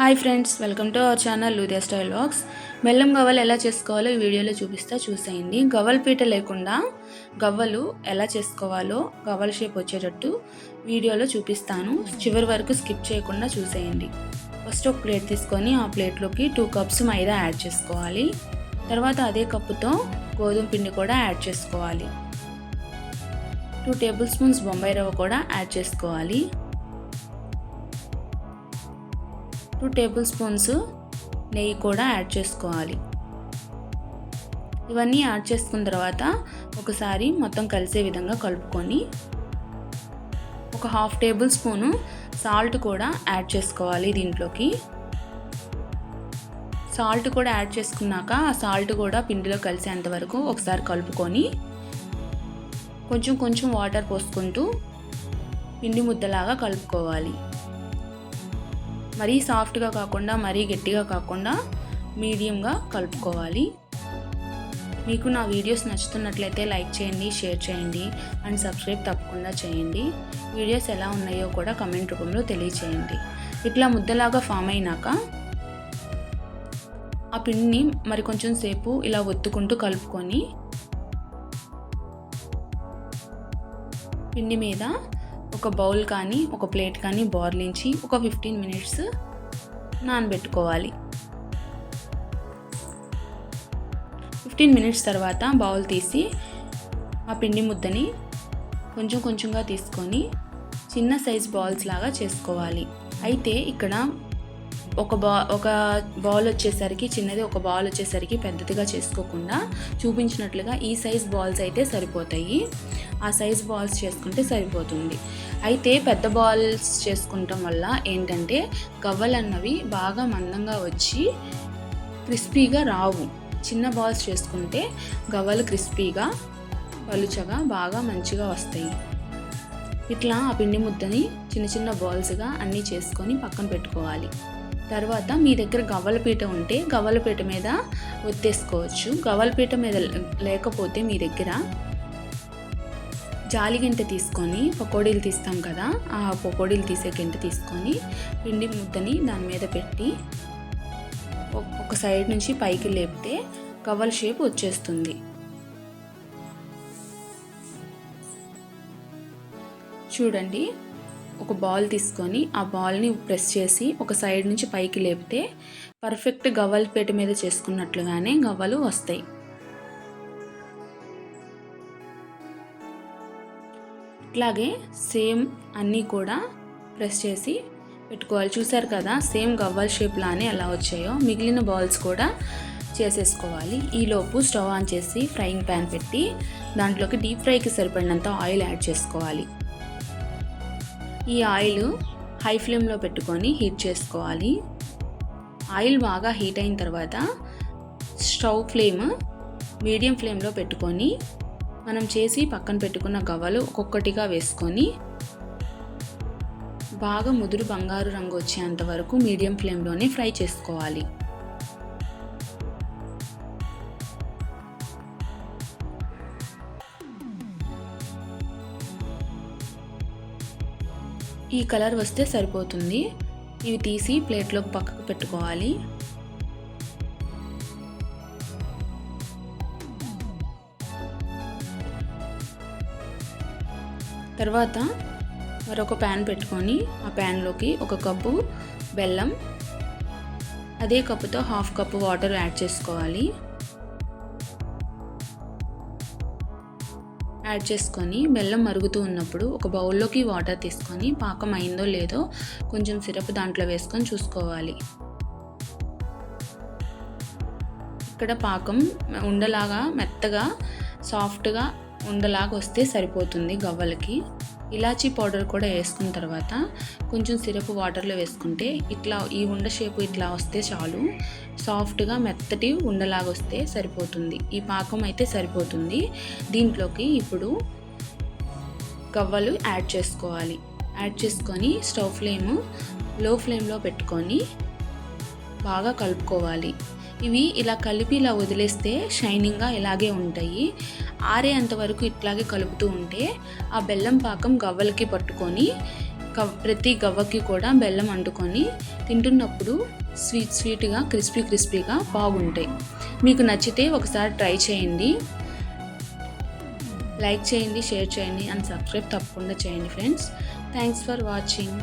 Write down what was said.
Hi friends, welcome to our channel లూరియా style vlogs. బెల్లం గవ్వలు ఎలా చేసుకోవాలో ఈ వీడియోలో చూసేయండి. గవ్వల పీట లేకుండా గవ్వలు ఎలా చేసుకోవాలో గవ్వల షేప్ వచ్చేటట్టు వీడియోలో చూపిస్తాను. చివరి వరకు స్కిప్ చేయకుండా చూసేయండి. ఫస్ట్ ఒక ప్లేట్ తీసుకొని ఆ ప్లేట్లోకి 2 కప్స్ మైదా యాడ్ చేసుకోవాలి. తర్వాత అదే కప్పుతో గోధుమ పిండి కూడా యాడ్ చేసుకోవాలి. 2 టేబుల్ స్పూన్స్ బొంబాయి రవ్వ కూడా యాడ్ చేసుకోవాలి. 2 టేబుల్ స్పూన్స్ నెయ్యి కూడా యాడ్ చేసుకోవాలి. ఇవన్నీ యాడ్ చేసుకున్న తర్వాత ఒకసారి మొత్తం కలిసే విధంగా కలుపుకొని ఒక 1/2 టేబుల్ స్పూను సాల్ట్ కూడా యాడ్ చేసుకోవాలి. దీంట్లోకి సాల్ట్ కూడా యాడ్ చేసుకున్నాక ఆ సాల్ట్ కూడా పిండిలో కలిసేంత వరకు ఒకసారి కలుపుకొని కొంచెం వాటర్ పోసుకుంటూ పిండి ముద్దలాగా కలుపుకోవాలి. మరీ సాఫ్ట్గా కాకుండా మరీ గట్టిగా కాకుండా మీడియంగా కలుపుకోవాలి. మీకు నా వీడియోస్ నచ్చుతున్నట్లయితే లైక్ చేయండి, షేర్ చేయండి అండ్ సబ్స్క్రైబ్ తప్పకుండా చేయండి. వీడియోస్ ఎలా ఉన్నాయో కూడా కమెంట్ రూపంలో తెలియచేయండి. ఇట్లా ముద్దలాగా ఫామ్ అయినాక ఆ పిండిని మరి కొంచెం సేపు ఇలా ఒత్తుకుంటూ కలుపుకొని పిండి మీద ఒక బౌల్ కానీ ఒక ప్లేట్ కానీ బోర్లించి ఒక 15 మినిట్స్ నానబెట్టుకోవాలి. 15 మినిట్స్ తర్వాత బౌల్ తీసి ఆ పిండి ముద్దని కొంచెంగా తీసుకొని చిన్న సైజ్ బాల్స్ లాగా చేసుకోవాలి. అయితే ఇక్కడ ఒక బౌల్ వచ్చేసరికి చిన్నది, ఒక బౌల్ వచ్చేసరికి పెద్దదిగా చేసుకోకుండా చూపించినట్లుగా ఈ సైజ్ బాల్స్ అయితే సరిపోతాయి. ఆ సైజ్ బాల్స్ చేసుకుంటే సరిపోతుంది. అయితే పెద్ద బాల్స్ చేసుకుంటాం వల్ల ఏంటంటే గవ్వలు అన్నవి బాగా మందంగా వచ్చి క్రిస్పీగా రావు. చిన్న బాల్స్ చేసుకుంటే గవ్వలు క్రిస్పీగా పలుచగా బాగా మంచిగా వస్తాయి. ఇట్లా ఆ పిండి ముద్దని చిన్న బాల్స్గా అన్నీ చేసుకొని పక్కన పెట్టుకోవాలి. తర్వాత మీ దగ్గర గవ్వల పీట ఉంటే గవ్వల పీట మీద ఒత్తేసుకోవచ్చు. గవ్వల పీట మీద లేకపోతే మీ దగ్గర జాలి గంటె తీసుకొని పకోడీలు తీస్తాం కదా, ఆ పకోడీలు తీసే గంటె తీసుకొని పిండి ముద్దని దాని మీద పెట్టి ఒక సైడ్ నుంచి పైకి లేపితే గవ్వల షేప్ వచ్చేస్తుంది. చూడండి, ఒక బాల్ తీసుకొని ఆ బాల్ని ప్రెస్ చేసి ఒక సైడ్ నుంచి పైకి లేపితే పర్ఫెక్ట్ గవ్వల పీట మీద చేసుకున్నట్లుగానే గవ్వలు వస్తాయి. ఇట్లాగే సేమ్ అన్నీ కూడా ప్రెస్ చేసి పెట్టుకోవాలి. చూసారు కదా, సేమ్ గవ్వల షేప్ లానే ఎలా వచ్చాయో మిగిలిన బాల్స్ కూడా చేసేసుకోవాలి. ఈలోపు స్టవ్ ఆన్ చేసి ఫ్రైయింగ్ ప్యాన్ పెట్టి దాంట్లోకి డీప్ ఫ్రైకి సరిపడినంత ఆయిల్ యాడ్ చేసుకోవాలి. ఈ ఆయిల్ హై ఫ్లేమ్లో పెట్టుకొని హీట్ చేసుకోవాలి. ఆయిల్ బాగా హీట్ అయిన తర్వాత స్టవ్ ఫ్లేమ్ మీడియం ఫ్లేమ్లో పెట్టుకొని మనం చేసి పక్కన పెట్టుకున్న గవ్వలు ఒక్కొక్కటిగా వేసుకొని బాగా ముదురు బంగారు రంగు వచ్చేంత వరకు మీడియం ఫ్లేమ్లోనే ఫ్రై చేసుకోవాలి. ఈ కలర్ వస్తే సరిపోతుంది. ఇవి తీసి ప్లేట్లోకి పక్కకు పెట్టుకోవాలి. తర్వాత మరొక ప్యాన్ పెట్టుకొని ఆ ప్యాన్లోకి 1 కప్పు బెల్లం, అదే కప్పుతో 1/2 కప్పు వాటర్ యాడ్ చేసుకోవాలి. యాడ్ చేసుకొని బెల్లం మరుగుతూ ఉన్నప్పుడు ఒక బౌల్లోకి వాటర్ తీసుకొని పాకం అయిందో లేదో కొంచెం సిరప్ దాంట్లో వేసుకొని చూసుకోవాలి. ఇక్కడ పాకం ఉండలాగా మెత్తగా సాఫ్ట్గా ఉండలాగా వస్తే సరిపోతుంది గవ్వలకి. ఇలాచీ పౌడర్ కూడా వేసుకున్న తర్వాత కొంచెం సిరప్ వాటర్లో వేసుకుంటే ఇట్లా ఈ ఉండ షేపు ఇట్లా వస్తే చాలు. సాఫ్ట్గా మెత్తటి ఉండలాగా వస్తే సరిపోతుంది. ఈ పాకం అయితే సరిపోతుంది. దీంట్లోకి ఇప్పుడు గవ్వలు యాడ్ చేసుకోవాలి. యాడ్ చేసుకొని స్టవ్ ఫ్లేమ్ లో ఫ్లేమ్లో పెట్టుకొని బాగా కలుపుకోవాలి. ఇవి ఇలా కలిపి ఇలా వదిలేస్తే షైనింగ్గా ఇలాగే ఉంటాయి. ఆరేంత వరకు ఇట్లాగే కలుపుతూ ఉంటే ఆ బెల్లం పాకం గవ్వలకి పట్టుకొని ప్రతి గవ్వకి కూడా బెల్లం అంటుకొని తింటున్నప్పుడు స్వీట్గా క్రిస్పీగా బాగుంటాయి. మీకు నచ్చితే ఒకసారి ట్రై చేయండి. లైక్ చేయండి, షేర్ చేయండి అండ్ సబ్స్క్రైబ్ తప్పకుండా చేయండి ఫ్రెండ్స్. Thanks for watching.